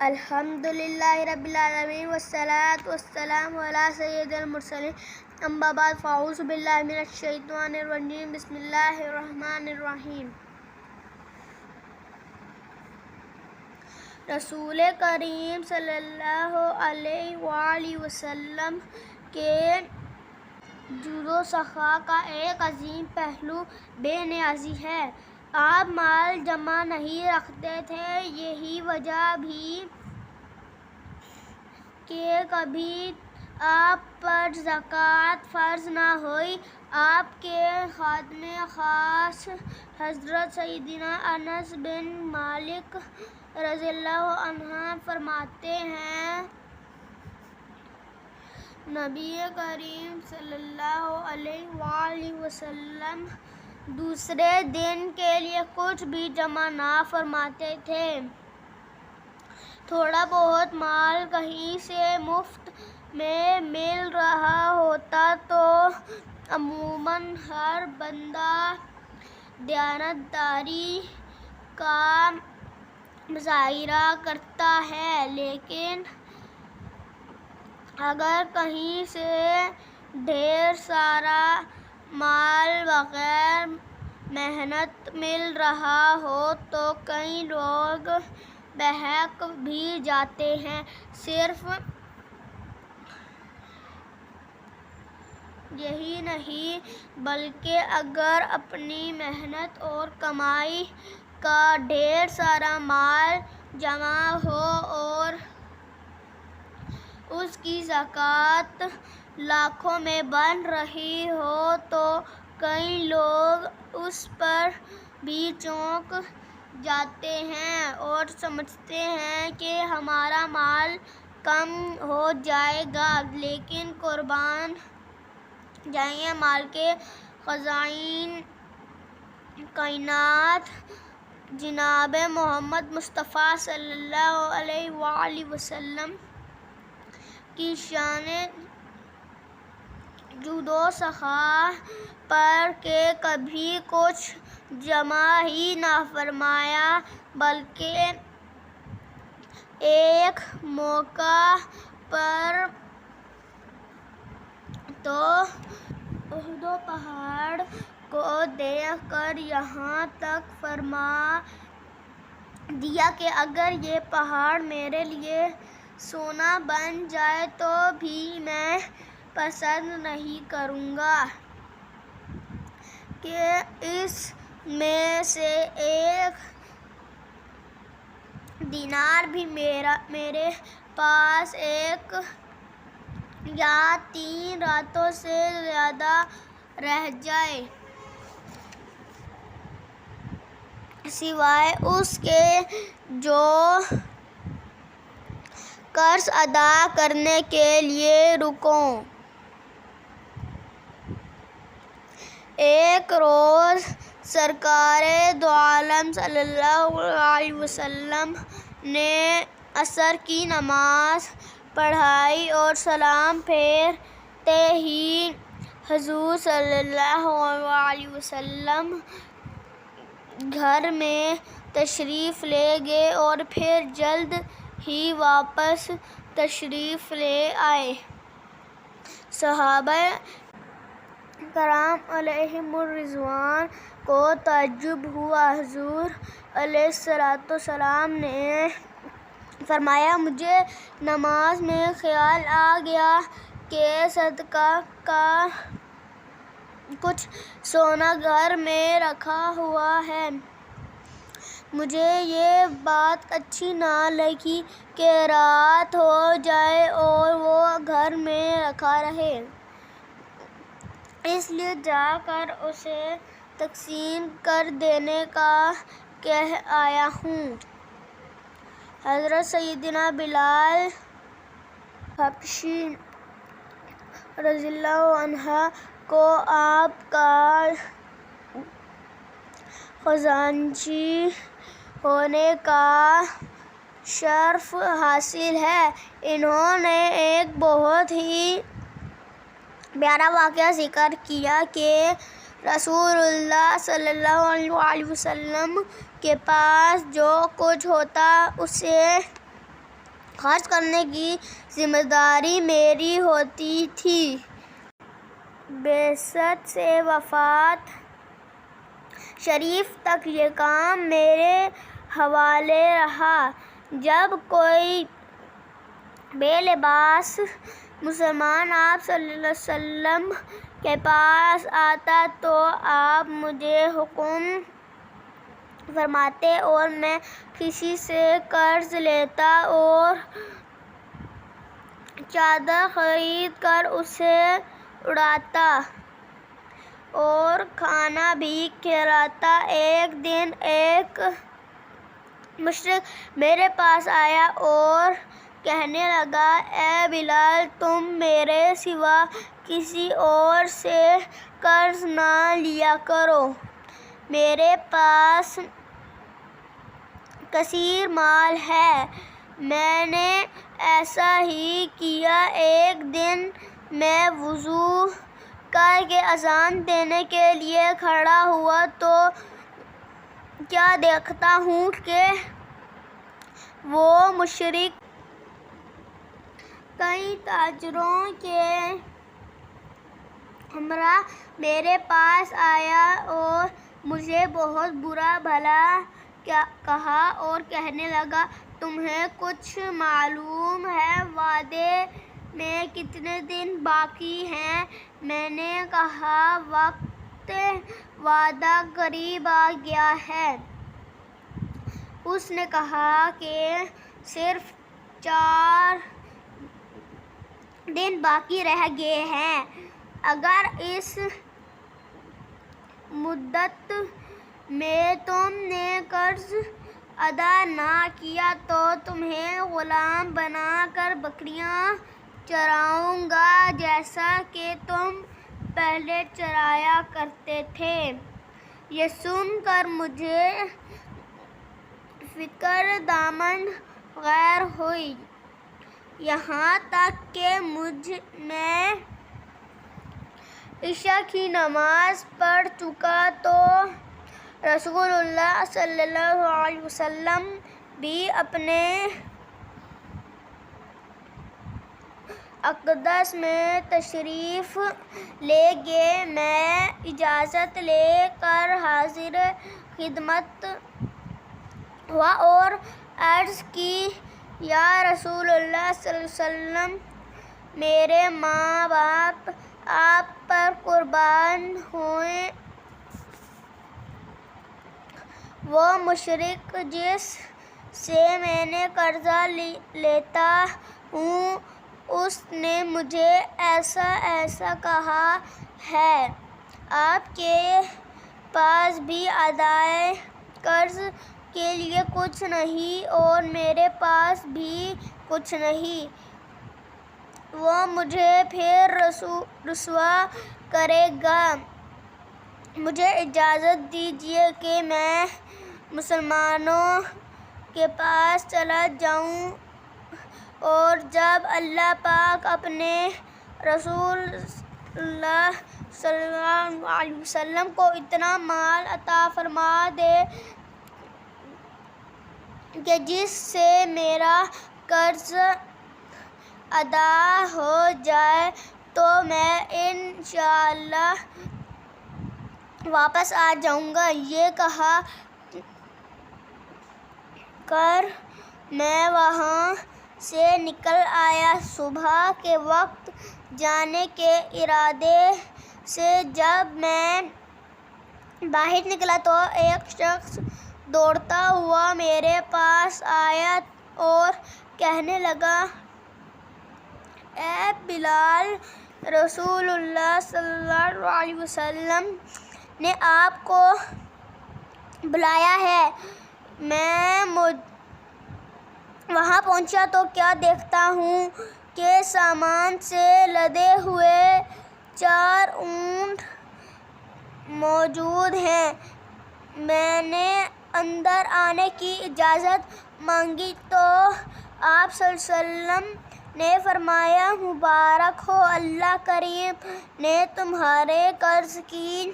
الحمدللہ رب العالمین والصلاة والسلام علی سید المرسلین اما بعد فاعوذ باللہ من الشیطان الرجیم بسم اللہ الرحمن الرحیم۔ رسول کریم صلی اللہ علیہ وآلہ وسلم کے جود و سخا کا ایک عظیم پہلو بے نیازی ہے۔ آپ مال جمع نہیں رکھتے تھے، یہی وجہ بھی کہ کبھی آپ پر زکوٰۃ فرض نہ ہوئی۔ آپ کے خادم خاص حضرت سیدنا انس بن مالک رضی اللہ عنہ فرماتے ہیں، نبی کریم صلی اللہ علیہ وآلہ وسلم دوسرے دن کے لیے کچھ بھی جمع نہ فرماتے تھے۔ تھوڑا بہت مال کہیں سے مفت میں مل رہا ہوتا تو عموماً ہر بندہ دیانتداری کا مظاہرہ کرتا ہے، لیکن اگر کہیں سے ڈھیر سارا مال بغیر محنت مل رہا ہو تو کئی لوگ بہک بھی جاتے ہیں۔ صرف یہی نہیں بلکہ اگر اپنی محنت اور کمائی کا ڈھیر سارا مال جمع ہو اور اس کی زکوٰۃ لاکھوں میں بن رہی ہو تو کئی لوگ اس پر بھی چونک جاتے ہیں اور سمجھتے ہیں کہ ہمارا مال کم ہو جائے گا، لیکن قربان جائیں مال کے خزائن کائنات جناب محمد مصطفیٰ صلی اللہ علیہ وآلہ وسلم کی شان جود و سخا پر کہ کبھی کچھ جمع ہی نہ فرمایا، بلکہ ایک موقع پر تو احد پہاڑ کو دیکھ کر یہاں تک فرما دیا کہ اگر یہ پہاڑ میرے لیے سونا بن جائے تو بھی میں پسند نہیں کروں گا کہ اس میں سے ایک دینار بھی میرے پاس ایک یا 3 راتوں سے زیادہ رہ جائے، سوائے اس کے جو قرض ادا کرنے کے لیے رکوں۔ ایک روز سرکار دو عالم صلی اللہ علیہ وسلم نے عصر کی نماز پڑھائی اور سلام پھیرتے ہی حضور صلی اللہ علیہ وسلم گھر میں تشریف لے گئے اور پھر جلد ہی واپس تشریف لے آئے۔ صحابہ کرام علیہم الرضوان کو تعجب ہوا۔ حضور علیہ السلام نے فرمایا، مجھے نماز میں خیال آ گیا کہ صدقہ کا کچھ سونا گھر میں رکھا ہوا ہے۔ مجھے یہ بات اچھی نہ لگی کہ رات ہو جائے اور وہ گھر میں رکھا رہے، اس لیے جا کر اسے تقسیم کر دینے کا کہہ آیا ہوں۔ حضرت سیدنا بلال حبشی رضی اللہ عنہ کو آپ کا خزانچی ہونے کا شرف حاصل ہے۔ انہوں نے ایک بہت ہی پیارا واقعہ ذکر کیا کہ رسول اللہ صلی اللہ علیہ وسلم کے پاس جو کچھ ہوتا اسے خرچ کرنے کی ذمہ داری میری ہوتی تھی۔ بعثت سے وفات شریف تک یہ کام میرے حوالے رہا۔ جب کوئی بے لباس مسلمان آپ صلی اللہ علیہ وسلم کے پاس آتا تو آپ مجھے حکم فرماتے اور میں کسی سے قرض لیتا اور چادر خرید کر اسے اڑاتا اور کھانا بھی کھلاتا۔ ایک دن ایک مشرک میرے پاس آیا اور کہنے لگا، اے بلال، تم میرے سوا کسی اور سے قرض نہ لیا کرو، میرے پاس کثیر مال ہے۔ میں نے ایسا ہی کیا۔ ایک دن میں وضو کر کے اذان دینے کے لیے کھڑا ہوا تو کیا دیکھتا ہوں کہ وہ مشرک کئی تاجروں کے ہمراہ میرے پاس آیا اور مجھے بہت برا بھلا کہا اور کہنے لگا، تمہیں کچھ معلوم ہے وعدے میں کتنے دن باقی ہیں؟ میں نے کہا، وقت وعدہ قریب آ گیا ہے۔ اس نے کہا کہ صرف 4 دن باقی رہ گئے ہیں۔ اگر اس مدت میں تم نے قرض ادا نہ کیا تو تمہیں غلام بنا کر بکریاں چراؤں گا جیسا کہ تم پہلے چرایا کرتے تھے۔ یہ سن کر مجھے فکر دامن گیر ہوئی، یہاں تک کہ میں عشاء کی نماز پڑھ چکا تو رسول اللہ صلی اللہ علیہ وسلم بھی اپنے اقدس میں تشریف لے گئے۔ میں اجازت لے کر حاضر خدمت ہوا اور عرض کی، یا رسول اللہ صلی اللہ علیہ وسلم، میرے ماں باپ آپ پر قربان ہوئیں۔ وہ مشرک جس سے میں نے قرضہ لیتا ہوں اس نے مجھے ایسا ایسا کہا ہے، آپ کے پاس بھی ادائے قرض کے لیے کچھ نہیں اور میرے پاس بھی کچھ نہیں، وہ مجھے پھر رسوا کرے گا۔ مجھے اجازت دیجیے کہ میں مسلمانوں کے پاس چلا جاؤں، اور جب اللہ پاک اپنے رسول اللہ صلی اللہ علیہ وسلم کو اتنا مال عطا فرما دے کہ جس سے میرا قرض ادا ہو جائے تو میں انشاءاللہ واپس آ جاؤں گا۔ یہ کہا کر میں وہاں سے نکل آیا۔ صبح کے وقت جانے کے ارادے سے جب میں باہر نکلا تو ایک شخص دوڑتا ہوا میرے پاس آیا اور کہنے لگا، اے بلال، رسول اللہ صلی اللہ علیہ وسلم نے آپ کو بلایا ہے۔ میں وہاں پہنچا تو کیا دیکھتا ہوں کہ سامان سے لدے ہوئے 4 اونٹ موجود ہیں۔ میں نے اندر آنے کی اجازت مانگی تو آپ صلی اللہ علیہ وسلم نے فرمایا، مبارک ہو، اللہ کریم نے تمہارے قرض کی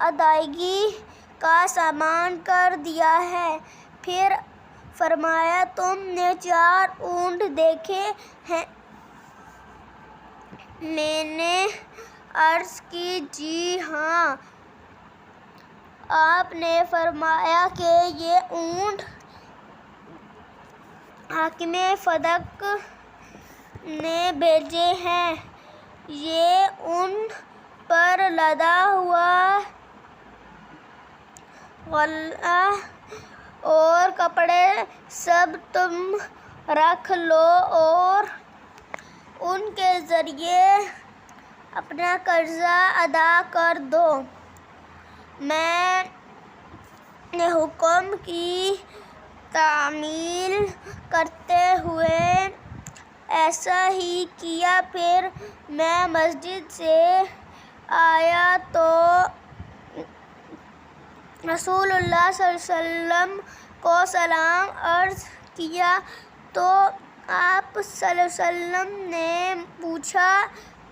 ادائیگی کا سامان کر دیا ہے۔ پھر فرمایا تم نے 4 اونٹ دیکھے ہیں؟ میں نے عرض کی جی ہاں۔ آپ نے فرمایا کہ یہ اونٹ حاکم فدق نے بھیجے ہیں، یہ ان پر لدا ہوا غلہ اور کپڑے سب تم رکھ لو اور ان کے ذریعے اپنا قرضہ ادا کر دو۔ میں نے حکم کی تعمیل کرتے ہوئے ایسا ہی کیا۔ پھر میں مسجد سے آیا تو رسول اللہ صلی اللہ علیہ وسلم کو سلام عرض کیا تو آپ صلی اللہ علیہ وسلم نے پوچھا،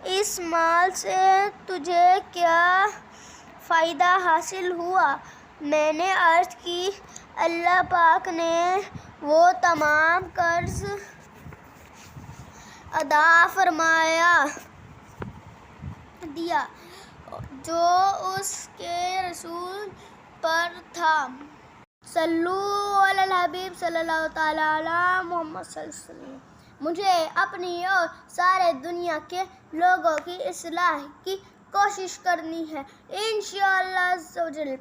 اس مال سے تجھے کیا فائدہ حاصل ہوا؟ میں نے عرض کی، اللہ پاک نے وہ تمام قرض ادا فرما دیا جو اس کے رسول پر تھا۔ صلو علی الحبیب صلی اللہ تعالی علی محمد صلی اللہ علیہ وسلم۔ مجھے اپنی اور سارے دنیا کے لوگوں کی اصلاح کی کوشش کرنی ہے، انشاءاللہ عز و جل۔